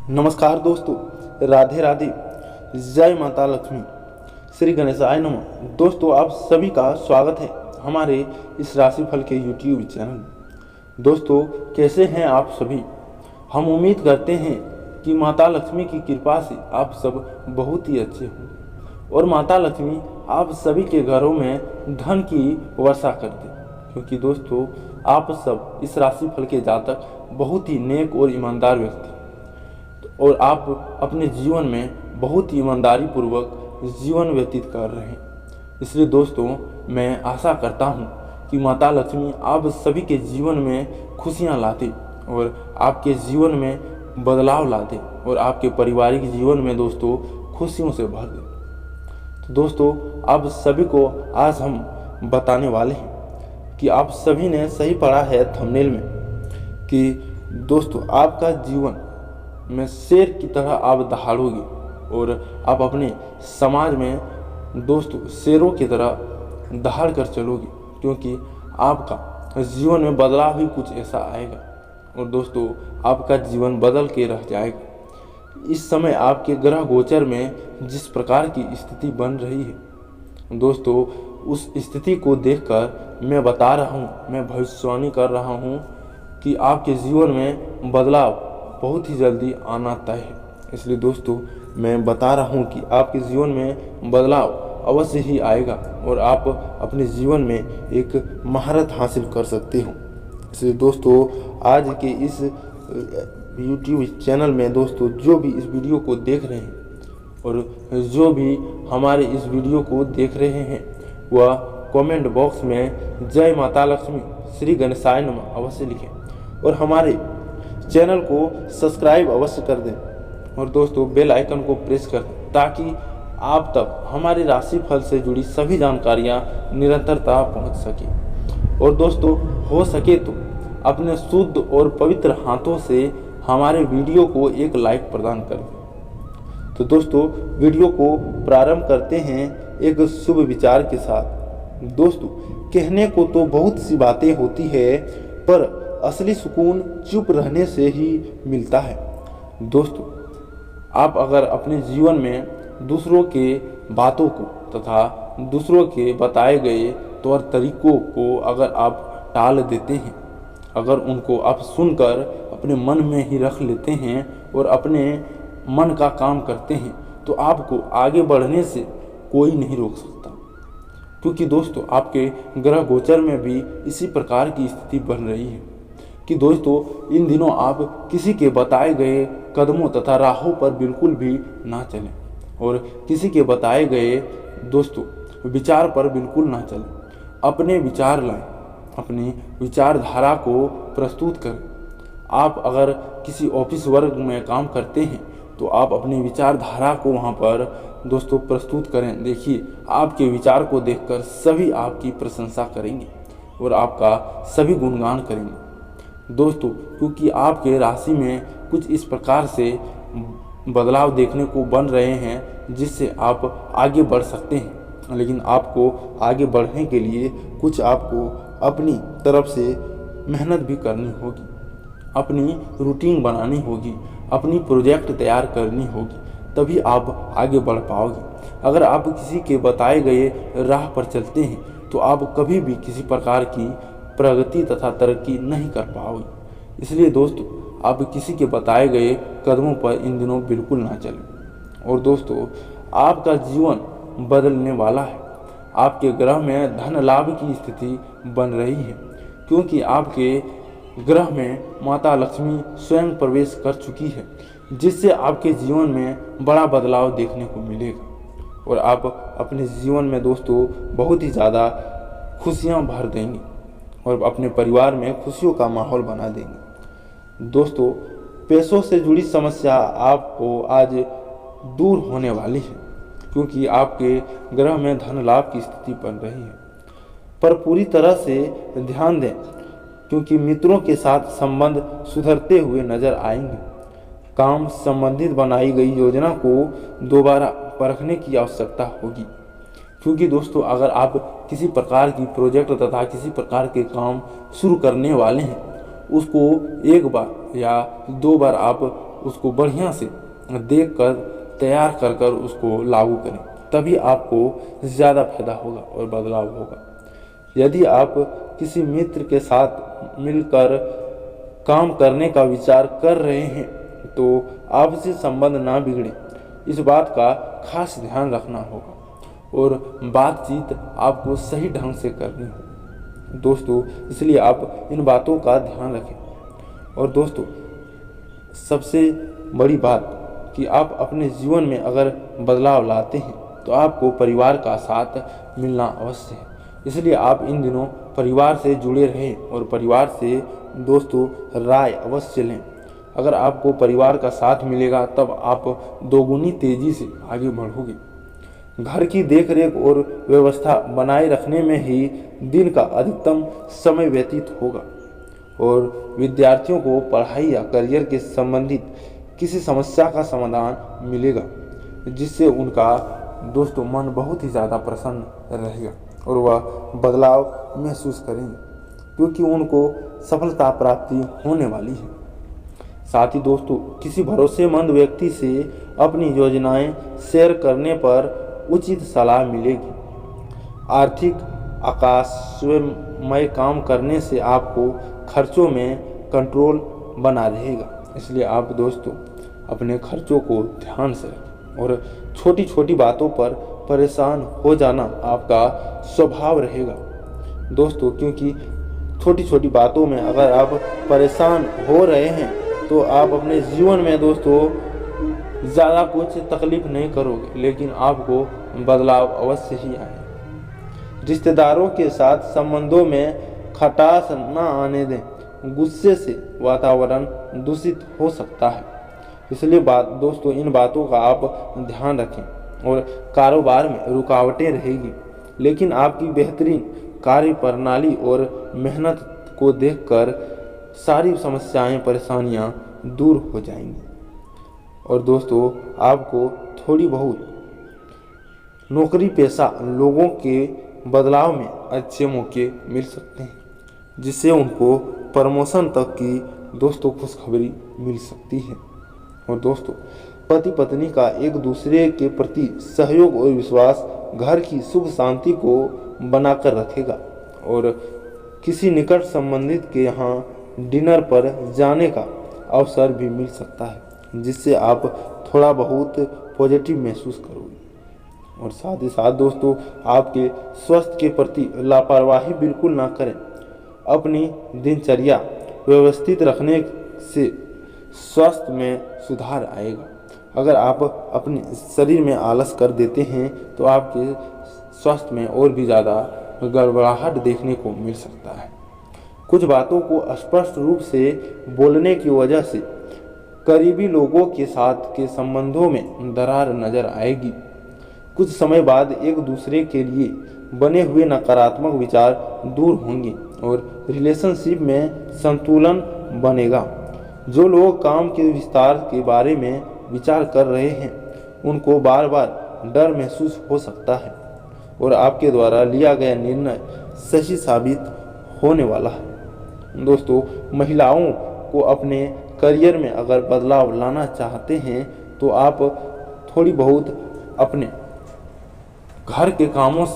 नमस्कार दोस्तों, राधे राधे, जय माता लक्ष्मी, श्री गणेशाय नमः। दोस्तों, आप सभी का स्वागत है हमारे इस राशिफल के यूट्यूब चैनल में। दोस्तों, कैसे हैं आप सभी? हम उम्मीद करते हैं कि माता लक्ष्मी की कृपा से आप सब बहुत ही अच्छे हों और माता लक्ष्मी आप सभी के घरों में धन की वर्षा कर दे, क्योंकि दोस्तों आप सब इस राशिफल के जातक बहुत ही नेक और ईमानदार व्यक्ति और आप अपने जीवन में बहुत ही ईमानदारी पूर्वक जीवन व्यतीत कर रहे हैं। इसलिए दोस्तों, मैं आशा करता हूँ कि माता लक्ष्मी आप सभी के जीवन में खुशियाँ लाते और आपके जीवन में बदलाव लाते और आपके पारिवारिक जीवन में दोस्तों खुशियों से भर दे। तो दोस्तों, आप सभी को आज हम बताने वाले हैं कि आप सभी ने सही पढ़ा है थंबनेल में कि दोस्तों आपका जीवन में शेर की तरह आप दहाड़ोगे और आप अपने समाज में दोस्तों शेरों की तरह दहाड़ कर चलोगे, क्योंकि आपका जीवन में बदलाव ही कुछ ऐसा आएगा और दोस्तों आपका जीवन बदल के रह जाएगा। इस समय आपके ग्रह गोचर में जिस प्रकार की स्थिति बन रही है दोस्तों, उस स्थिति को देखकर मैं बता रहा हूँ, मैं भविष्यवाणी कर रहा हूँ कि आपके जीवन में बदलाव बहुत ही जल्दी आना तय है। इसलिए दोस्तों मैं बता रहा हूँ कि आपके जीवन में बदलाव अवश्य ही आएगा और आप अपने जीवन में एक महारत हासिल कर सकते हो। इसलिए दोस्तों आज के इस YouTube चैनल में दोस्तों जो भी इस वीडियो को देख रहे हैं और जो भी हमारे इस वीडियो को देख रहे हैं वह कमेंट बॉक्स में जय माता लक्ष्मी श्री गणेशाय नमः अवश्य लिखें और हमारे चैनल को सब्सक्राइब अवश्य कर दें और दोस्तों बेल आइकन को प्रेस कर दें ताकि आप तक हमारे राशिफल से जुड़ी सभी जानकारियां निरंतरता पहुंच सके। और दोस्तों हो सके तो अपने शुद्ध और पवित्र हाथों से हमारे वीडियो को एक लाइक प्रदान कर दें। तो दोस्तों वीडियो को प्रारंभ करते हैं एक शुभ विचार के साथ। दोस्तों कहने को तो बहुत सी बातें होती है पर असली सुकून चुप रहने से ही मिलता है। दोस्तों आप अगर अपने जीवन में दूसरों के बातों को तथा दूसरों के बताए गए तौर तरीकों को अगर आप टाल देते हैं, अगर उनको आप सुनकर अपने मन में ही रख लेते हैं और अपने मन का काम करते हैं, तो आपको आगे बढ़ने से कोई नहीं रोक सकता, क्योंकि दोस्तों आपके ग्रह गोचर में भी इसी प्रकार की स्थिति बन रही है कि दोस्तों इन दिनों आप किसी के बताए गए कदमों तथा राहों पर बिल्कुल भी ना चलें और किसी के बताए गए दोस्तों विचार पर बिल्कुल ना चलें। अपने विचार लाएं, अपनी विचारधारा को प्रस्तुत करें। आप अगर किसी ऑफिस वर्ग में काम करते हैं तो आप अपनी विचारधारा को वहाँ पर दोस्तों प्रस्तुत करें। देखिए आपके विचार को देखकर सभी आपकी प्रशंसा करेंगे और आपका सभी गुणगान करेंगे दोस्तों, क्योंकि आपके राशि में कुछ इस प्रकार से बदलाव देखने को बन रहे हैं जिससे आप आगे बढ़ सकते हैं। लेकिन आपको आगे बढ़ने के लिए कुछ आपको अपनी तरफ से मेहनत भी करनी होगी, अपनी रूटीन बनानी होगी, अपनी प्रोजेक्ट तैयार करनी होगी, तभी आप आगे बढ़ पाओगे। अगर आप किसी के बताए गए राह पर चलते हैं तो आप कभी भी किसी प्रकार की प्रगति तथा तरक्की नहीं कर पाओगे। इसलिए दोस्तों आप किसी के बताए गए कदमों पर इन दिनों बिल्कुल ना चलें। और दोस्तों आपका जीवन बदलने वाला है। आपके ग्रह में धन लाभ की स्थिति बन रही है, क्योंकि आपके ग्रह में माता लक्ष्मी स्वयं प्रवेश कर चुकी है, जिससे आपके जीवन में बड़ा बदलाव देखने को मिलेगा और आप अपने जीवन में दोस्तों बहुत ही ज़्यादा खुशियाँ भर देंगे और अपने परिवार में खुशियों का माहौल बना देंगे। दोस्तों पैसों से जुड़ी समस्या आपको आज दूर होने वाली है, क्योंकि आपके ग्रह में धन लाभ की स्थिति बन रही है। पर पूरी तरह से ध्यान दें, क्योंकि मित्रों के साथ संबंध सुधरते हुए नजर आएंगे। काम संबंधित बनाई गई योजना को दोबारा परखने की आवश्यकता होगी, क्योंकि दोस्तों अगर आप किसी प्रकार की प्रोजेक्ट तथा किसी प्रकार के काम शुरू करने वाले हैं उसको एक बार या दो बार आप उसको बढ़िया से देख कर तैयार कर कर उसको लागू करें, तभी आपको ज़्यादा फायदा होगा और बदलाव होगा। यदि आप किसी मित्र के साथ मिलकर काम करने का विचार कर रहे हैं तो आपसी संबंध ना बिगड़े, इस बात का खास ध्यान रखना होगा और बातचीत आपको सही ढंग से करनी होगी दोस्तों। इसलिए आप इन बातों का ध्यान रखें। और दोस्तों, सबसे बड़ी बात कि आप अपने जीवन में अगर बदलाव लाते हैं तो आपको परिवार का साथ मिलना अवश्य है। इसलिए आप इन दिनों परिवार से जुड़े रहें और परिवार से दोस्तों राय अवश्य लें। अगर आपको परिवार का साथ मिलेगा तब आप दोगुनी तेजी से आगे बढ़ोगे। घर की देखरेख और व्यवस्था बनाए रखने में ही दिन का अधिकतम समय व्यतीत होगा और विद्यार्थियों को पढ़ाई या करियर के संबंधित किसी समस्या का समाधान मिलेगा, जिससे उनका दोस्तों मन बहुत ही ज़्यादा प्रसन्न रहेगा और वह बदलाव महसूस करेंगे, क्योंकि उनको सफलता प्राप्ति होने वाली है। साथ ही दोस्तों, किसी भरोसेमंद व्यक्ति से अपनी योजनाएं शेयर करने पर उचित सलाह मिलेगी। आर्थिक आकाशमय काम करने से आपको खर्चों में कंट्रोल बना रहेगा। इसलिए आप दोस्तों अपने खर्चों को ध्यान से रखें और छोटी छोटी बातों पर परेशान हो जाना आपका स्वभाव रहेगा दोस्तों, क्योंकि छोटी छोटी बातों में अगर आप परेशान हो रहे हैं तो आप अपने जीवन में दोस्तों ज़्यादा कुछ तकलीफ नहीं करोगे, लेकिन आपको बदलाव अवश्य ही आए। रिश्तेदारों के साथ संबंधों में खटास न आने दें, गुस्से से वातावरण दूषित हो सकता है। इसलिए दोस्तों इन बातों का आप ध्यान रखें और कारोबार में रुकावटें रहेगी, लेकिन आपकी बेहतरीन कार्य प्रणाली और मेहनत को देखकर सारी समस्याएं परेशानियां दूर हो जाएंगी। और दोस्तों आपको थोड़ी बहुत नौकरी पेशा लोगों के बदलाव में अच्छे मौके मिल सकते हैं, जिससे उनको प्रमोशन तक की दोस्तों खुशखबरी मिल सकती है। और दोस्तों पति पत्नी का एक दूसरे के प्रति सहयोग और विश्वास घर की सुख शांति को बनाकर रखेगा और किसी निकट संबंधित के यहाँ डिनर पर जाने का अवसर भी मिल सकता है, जिससे आप थोड़ा बहुत पॉजिटिव महसूस करोगे। और साथ ही साथ दोस्तों आपके स्वास्थ्य के प्रति लापरवाही बिल्कुल ना करें। अपनी दिनचर्या व्यवस्थित रखने से स्वास्थ्य में सुधार आएगा। अगर आप अपने शरीर में आलस कर देते हैं तो आपके स्वास्थ्य में और भी ज़्यादा गड़बड़ाहट देखने को मिल सकता है। कुछ बातों को स्पष्ट रूप से बोलने की वजह से करीबी लोगों के साथ के संबंधों में दरार नजर आएगी। कुछ समय बाद एक दूसरे के लिए बने हुए नकारात्मक विचार दूर होंगे और रिलेशनशिप में संतुलन बनेगा। जो लोग काम के विस्तार के बारे में विचार कर रहे हैं उनको बार बार डर महसूस हो सकता है और आपके द्वारा लिया गया निर्णय सही साबित होने वाला है। दोस्तों महिलाओं को अपने करियर में अगर बदलाव लाना चाहते हैं तो आप थोड़ी बहुत अपने घर के कामों